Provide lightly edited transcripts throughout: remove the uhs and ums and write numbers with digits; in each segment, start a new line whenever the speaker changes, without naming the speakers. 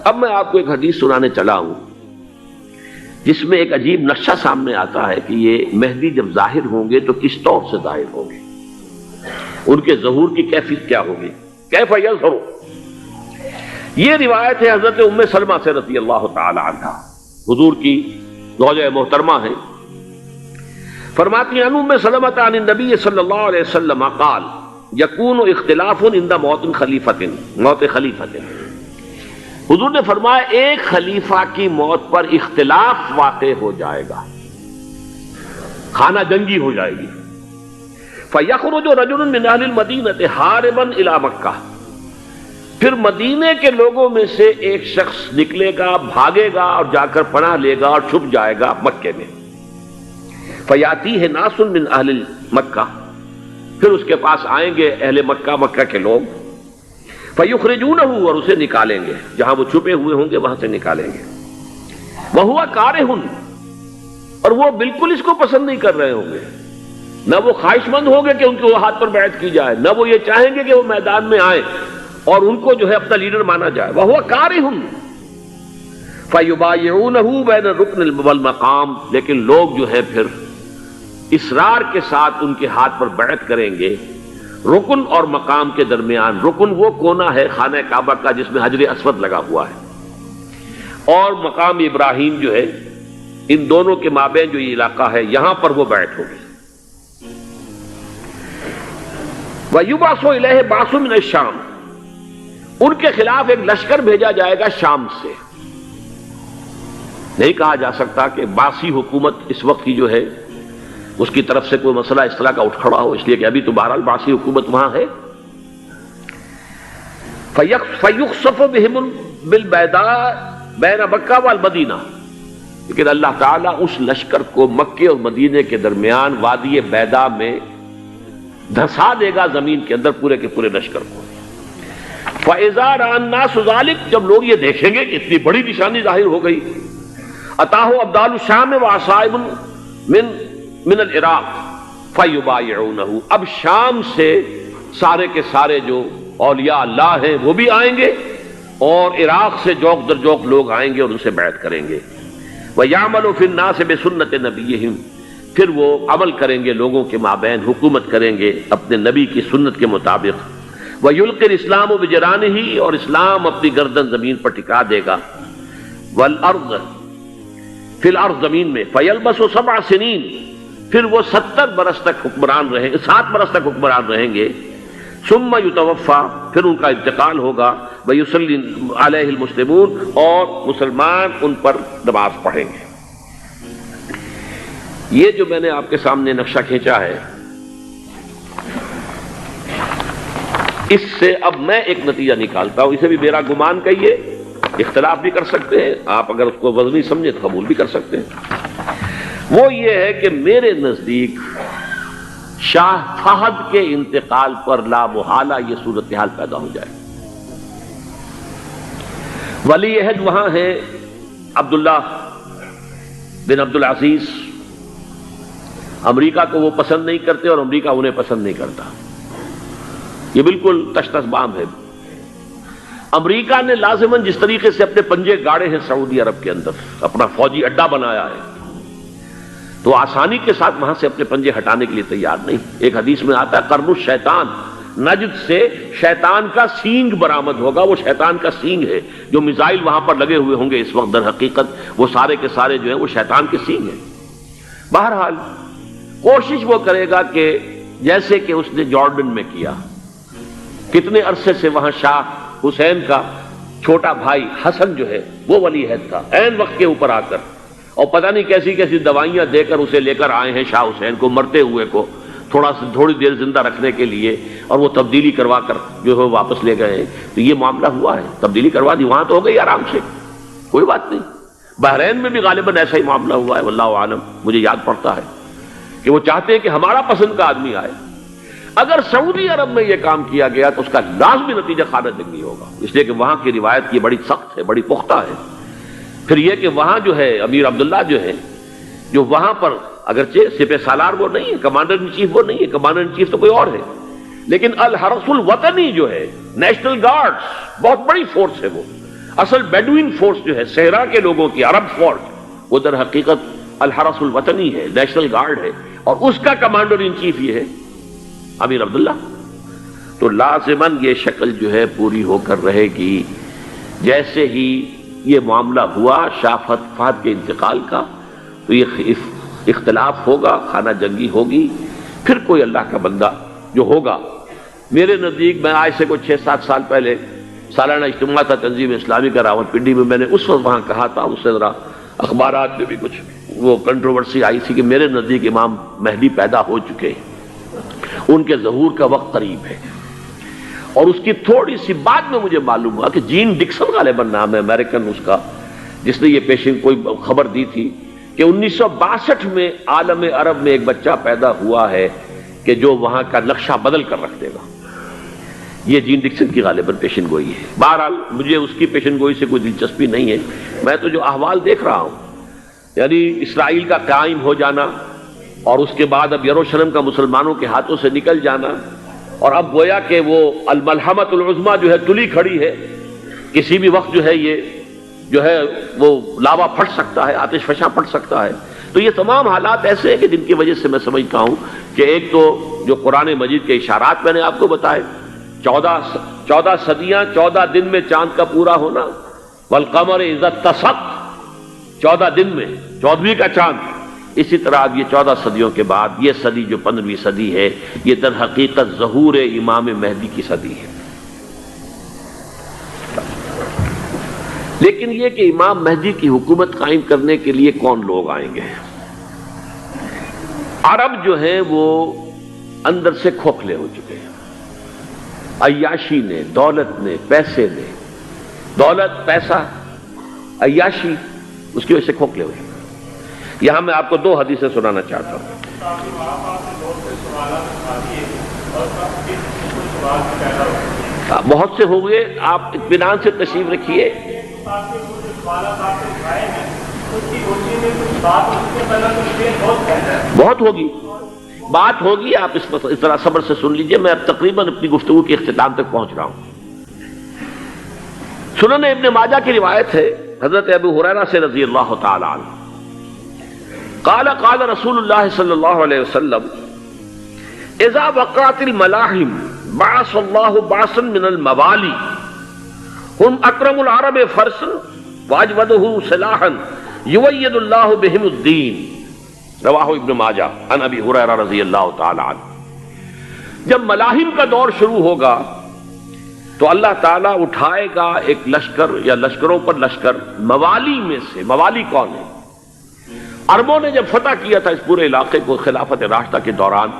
اب میں آپ کو ایک حدیث سنانے چلا ہوں جس میں ایک عجیب نقشہ سامنے آتا ہے کہ یہ مہدی جب ظاہر ہوں گے تو کس طور سے ظاہر ہوں گے، ان کے ظہور کی کیفیت کیا ہوگی، کیف یظہر۔ یہ روایت ہے حضرت ام سلمہ سے رضی اللہ تعالی عنہا، حضور کی زوجہ محترمہ ہیں، فرماتی ہیں ام سلمہ عن النبی صلی اللہ علیہ وسلم قال یکون اختلاف عند موت خلیفۃ۔ حضور نے فرمایا ایک خلیفہ کی موت پر اختلاف واقع ہو جائے گا، خانہ جنگی ہو جائے گی۔ فَيَخْرُجُ رَجُلٌ مِّنْ أَهْلِ الْمَدِينَةِ هَارِبًا إِلَى مَكَّةَ، پھر مدینے کے لوگوں میں سے ایک شخص نکلے گا، بھاگے گا اور جا کر پناہ لے گا اور چھپ جائے گا مکے میں۔ فَيَأْتِيهِ نَاسٌ مِّنْ أَهْلِ مَكَّةِ، پھر اس کے پاس آئیں گے اہل مکہ، مکہ کے لوگ، فَيُخْرِجُونَهُ، اور اسے نکالیں گے، جہاں وہ چھپے ہوئے ہوں گے وہاں سے نکالیں گے۔ وَهُوَ كَارِهٌ، اور وہ بالکل اس کو پسند نہیں کر رہے ہوں گے، نہ وہ خواہش مند ہوں گے کہ ان کے ہاتھ پر بیعت کی جائے، نہ وہ یہ چاہیں گے کہ وہ میدان میں آئیں اور ان کو جو ہے اپنا لیڈر مانا جائے۔ وَهُوَ كَارِهٌ فَيُبَايِعُونَهُ بَيْنَ الرُّكْنِ وَالْمَقَامِ، لیکن لوگ جو ہے پھر اصرار کے ساتھ ان کے ہاتھ پر بیعت کریں گے رکن اور مقام کے درمیان۔ رکن وہ کونا ہے خانہ کعبہ کا جس میں حجر اسود لگا ہوا ہے، اور مقام ابراہیم جو ہے، ان دونوں کے مابین جو یہ علاقہ ہے یہاں پر وہ بیعت ہوگی۔ وَيُبْعَثُ إِلَيْهِ بَعْثٌ مِّنَ الشَّامِ، ان کے خلاف ایک لشکر بھیجا جائے گا شام سے۔ نہیں کہا جا سکتا کہ باسی حکومت اس وقت کی جو ہے اس کی طرف سے کوئی مسئلہ اس طرح کا اٹھ کھڑا ہو، اس لیے کہ ابھی تو بہرحال باسی حکومت وہاں ہے۔ فَيُخْسَفُ بِهِمْ بِالْبَيْضَاءِ بَيْنَ مَكَّةَ وَالْمَدِينَةِ، لیکن اللہ تعالیٰ اس لشکر کو مکے اور مدینے کے درمیان وادی بیضاء میں دھسا دے گا، زمین کے اندر پورے کے پورے لشکر کو۔ فَإِذَا رَأَى النَّاسُ ذَلِكَ، جب لوگ یہ دیکھیں گے کہ اتنی بڑی نشانی ظاہر ہو گئی، أَتَاهُ أَبْدَالُ الشَّامِ وَعَصَائِبٌ من العراق فَيُبَايِعُونَهُ، اب شام سے سارے کے سارے جو اولیاء اللہ ہیں وہ بھی آئیں گے، اور عراق سے جوق در جوق لوگ آئیں گے اور ان سے بیعت کریں گے۔ وَيَعْمَلُ فِي النَّاسِ بِسُنَّةِ نَبِيِّهِمْ، پھر وہ عمل کریں گے لوگوں کے مابین، حکومت کریں گے اپنے نبی کی سنت کے مطابق۔ وَيُلْقِي الْإِسْلَامُ بِجَرَانِهِ، اور اسلام اپنی گردن زمین پر ٹکا دے گا۔ وَالْأَرْض فِي الْأَرْض، زمین میں۔ فَيَلْبَسُ 7 سنین، پھر وہ 70 برس تک حکمران رہیں گے، 7 برس تک حکمران رہیں گے۔ ثم یتوفا، پھر ان کا انتقال ہوگا۔ ویصلی علیہ المسلمون، اور مسلمان ان پر نماز پڑھیں گے۔ یہ جو میں نے آپ کے سامنے نقشہ کھینچا ہے، اس سے اب میں ایک نتیجہ نکالتا ہوں، اسے بھی میرا گمان کہیے، اختلاف بھی کر سکتے ہیں آپ، اگر اس کو وزنی سمجھے تو قبول بھی کر سکتے ہیں۔ وہ یہ ہے کہ میرے نزدیک شاہ فہد کے انتقال پر لا محالہ یہ صورتحال پیدا ہو جائے۔ ولی عہد وہاں ہے عبداللہ بن عبدالعزیز، امریکہ کو وہ پسند نہیں کرتے اور امریکہ انہیں پسند نہیں کرتا، یہ بالکل تش تش بام ہے۔ امریکہ نے لازماً جس طریقے سے اپنے پنجے گاڑے ہیں سعودی عرب کے اندر، اپنا فوجی اڈا بنایا ہے، تو آسانی کے ساتھ وہاں سے اپنے پنجے ہٹانے کے لیے تیار نہیں۔ ایک حدیث میں آتا ہے قرن الشیطان، نجد سے شیطان کا سینگ برآمد ہوگا، وہ شیطان کا سینگ ہے، جو میزائل وہاں پر لگے ہوئے ہوں گے اس وقت، در حقیقت وہ سارے کے سارے جو ہیں وہ شیطان کے سینگ ہیں۔ بہرحال کوشش وہ کرے گا کہ جیسے کہ اس نے جارڈن میں کیا، کتنے عرصے سے وہاں شاہ حسین کا چھوٹا بھائی حسن جو ہے وہ ولی عہد تھا، عین وقت کے اوپر آ کر، اور پتہ نہیں کیسی کیسی دوائیاں دے کر اسے لے کر آئے ہیں شاہ حسین کو، مرتے ہوئے کو تھوڑی دیر زندہ رکھنے کے لیے، اور وہ تبدیلی کروا کر جو ہے واپس لے گئے ہیں۔ تو یہ معاملہ ہوا ہے، تبدیلی کروا دی، وہاں تو ہو گئی آرام سے، کوئی بات نہیں۔ بحرین میں بھی غالباً ایسا ہی معاملہ ہوا ہے، واللہ عالم، مجھے یاد پڑتا ہے کہ وہ چاہتے ہیں کہ ہمارا پسند کا آدمی آئے۔ اگر سعودی عرب میں یہ کام کیا گیا تو اس کا لازمی نتیجہ خانہ جنگی ہوگا، اس لیے کہ وہاں کی روایت یہ بڑی سخت ہے، بڑی پختہ ہے۔ پھر یہ کہ وہاں جو ہے امیر عبداللہ جو ہے، جو وہاں پر اگرچہ سپہ سالار وہ نہیں ہے، کمانڈر ان چیف وہ نہیں ہے، کمانڈر ان چیف تو کوئی اور ہے، لیکن الحرس الوطنی جو ہے، نیشنل گارڈز، بہت بڑی فورس ہے وہ، اصل بیڈوین فورس جو ہے صحرا کے لوگوں کی، عرب فورس، وہ در حقیقت الحرس الوطنی ہے، نیشنل گارڈ ہے، اور اس کا کمانڈر ان چیف یہ ہے امیر عبداللہ. تو لازماً یہ شکل جو ہے پوری ہو کر رہے گی. جیسے ہی یہ معاملہ ہوا شاہ فہد کے انتقال کا، تو یہ اختلاف ہوگا، خانہ جنگی ہوگی. پھر کوئی اللہ کا بندہ جو ہوگا، میرے نزدیک، میں آج سے کوئی 6-7 سال پہلے سالانہ اجتماع تھا تنظیم اسلامی کا راولپنڈی میں، میں نے اس وقت وہاں کہا تھا، اس سے ذرا اخبارات میں بھی کچھ وہ کنٹروورسی آئی تھی کہ میرے نزدیک امام مہدی پیدا ہو چکے ہیں، ان کے ظہور کا وقت قریب ہے. اور اس کی تھوڑی سی بعد میں مجھے معلوم ہوا کہ جین ڈکسن غالباً نام ہے امریکن اس کا، جس نے یہ پیشن کوئی خبر دی تھی کہ 1962 میں عالم عرب میں ایک بچہ پیدا ہوا ہے کہ جو وہاں کا نقشہ بدل کر رکھ دے گا. یہ جین ڈکسن کی غالباً پیشن گوئی ہے. بہرحال مجھے اس کی پیشن گوئی سے کوئی دلچسپی نہیں ہے. میں تو جو احوال دیکھ رہا ہوں، یعنی اسرائیل کا قائم ہو جانا، اور اس کے بعد اب یروشلم کا مسلمانوں کے ہاتھوں سے نکل جانا، اور اب گویا کہ وہ الملحمۃ العظمیٰ جو ہے تلی کھڑی ہے، کسی بھی وقت جو ہے یہ جو ہے وہ لاوا پھٹ سکتا ہے، آتش فشاں پھٹ سکتا ہے. تو یہ تمام حالات ایسے ہیں کہ جن کی وجہ سے میں سمجھتا ہوں کہ ایک تو جو قرآن مجید کے اشارات میں نے آپ کو بتائے، 14 صدیاں، 14 دن میں چاند کا پورا ہونا، والقمر اذا اتسق، 14 دن میں 14ویں کا چاند. اسی طرح اب یہ 14 صدیوں کے بعد یہ صدی جو 15ویں صدی ہے، یہ در حقیقت ظہور امام مہدی کی صدی ہے. لیکن یہ کہ امام مہدی کی حکومت قائم کرنے کے لیے کون لوگ آئیں گے؟ عرب جو ہیں وہ اندر سے کھوکھلے ہو چکے ہیں. عیاشی نے، دولت نے، پیسے نے، دولت، پیسہ، عیاشی، اس کی وجہ سے کھوکھلے ہو چکے ہیں. یہاں میں آپ کو 2 حدیثیں سنانا چاہتا ہوں. بہت سے ہو گئے، آپ اطمینان سے تشریف رکھیے. بہت ہوگی، بات ہوگی، آپ اس طرح صبر سے سن لیجئے. میں اب تقریباً اپنی گفتگو کے اختتام تک پہنچ رہا ہوں. سنن ابن ماجہ کی روایت ہے حضرت ابو ہریرہ سے رضی اللہ تعالی عنہ، قال قال رسول اللہ صلی اللہ علیہ وسلم اذا وقعت الملاحم بعث اللہ بعثا من الموالی هم اکرم العرب فرسا واجودہ سلاحا یوید اللہ بہم الدین. رواہ ابن ماجہ عن ابی ہریرہ رضی اللہ تعالی عنہ. جب ملاحم کا دور شروع ہوگا تو اللہ تعالیٰ اٹھائے گا ایک لشکر یا لشکروں پر لشکر موالی میں سے. موالی کون ہے؟ عربوں نے جب فتح کیا تھا اس پورے علاقے کو خلافت راشدہ کے دوران،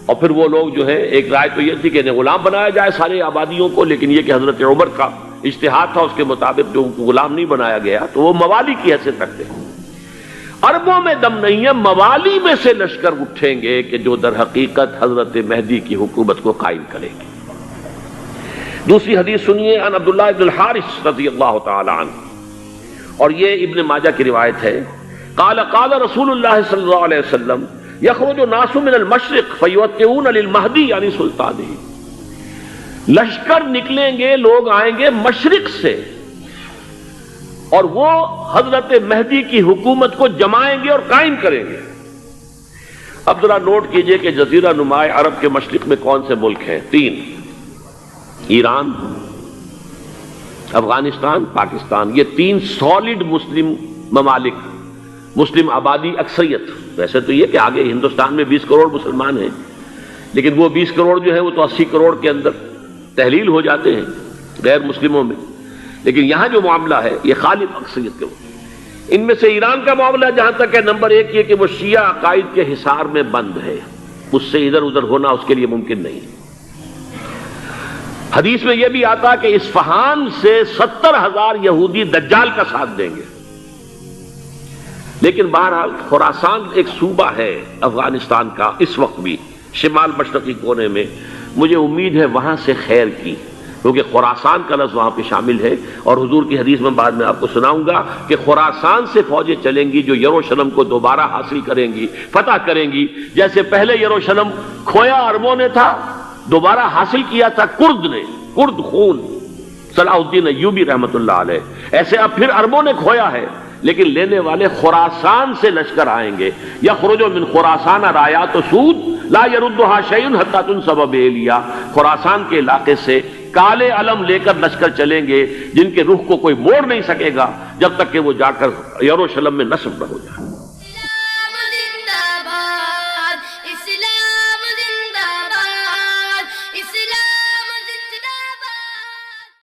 اور پھر وہ لوگ جو ہے، ایک رائے تو یہ تھی کہ انہیں غلام بنایا جائے سارے آبادیوں کو، لیکن یہ کہ حضرت عمر کا اجتہاد تھا، اس کے مطابق جو غلام نہیں بنایا گیا تو وہ موالی کی حیثیت رکھتے ہیں. عربوں میں دم نہیں ہے، موالی میں سے لشکر اٹھیں گے کہ جو در حقیقت حضرت مہدی کی حکومت کو قائم کریں گے. دوسری حدیث سنیے، عن عبداللہ ابن الحارث رضی اللہ تعالی عنہ، اور یہ ابن ماجہ کی روایت ہے. قال قال رسول اللہ صلی اللہ علیہ وسلم یخرج الناس من المشرق فیوطئون للمہدی یعنی سلطانہ. لشکر نکلیں گے، لوگ آئیں گے مشرق سے، اور وہ حضرت مہدی کی حکومت کو جمائیں گے اور قائم کریں گے. اب ذرا نوٹ کیجئے کہ جزیرہ نما عرب کے مشرق میں کون سے ملک ہیں؟ 3: ایران، افغانستان، پاکستان. یہ 3 سالڈ مسلم ممالک، مسلم آبادی اکثریت. ویسے تو یہ کہ آگے ہندوستان میں 20 کروڑ مسلمان ہیں، لیکن وہ 20 کروڑ جو ہے وہ تو 80 کروڑ کے اندر تحلیل ہو جاتے ہیں غیر مسلموں میں. لیکن یہاں جو معاملہ ہے یہ غالب اکثریت کے. ان میں سے ایران کا معاملہ جہاں تک ہے، نمبر 1 یہ کہ وہ شیعہ عقائد کے حصار میں بند ہے، اس سے ادھر ادھر ہونا اس کے لیے ممکن نہیں. حدیث میں یہ بھی آتا کہ اصفہان سے 70,000 یہودی دجال کا ساتھ دیں گے. لیکن بہرحال خراسان ایک صوبہ ہے افغانستان کا اس وقت بھی شمال مشرقی کونے میں، مجھے امید ہے وہاں سے خیر کی، کیونکہ خراسان کا لفظ وہاں پہ شامل ہے. اور حضور کی حدیث میں بعد میں آپ کو سناؤں گا کہ خراسان سے فوجیں چلیں گی جو یروشلم کو دوبارہ حاصل کریں گی، فتح کریں گی. جیسے پہلے یروشلم کھویا عربوں نے تھا، دوبارہ حاصل کیا تھا کرد نے، کرد خون صلاح الدین ایوبی رحمت اللہ علیہ. ایسے اب پھر عربوں نے کھویا ہے، لیکن لینے والے خراسان سے لشکر آئیں گے. یخرج من خراسان رایات سود لا يردها شیء حتی تنصب بإیلیا. خراسان کے علاقے سے کالے علم لے کر لشکر چلیں گے جن کے رخ کو کوئی موڑ نہیں سکے گا جب تک کہ وہ جا کر یروشلم میں نصب نہ ہو جائے.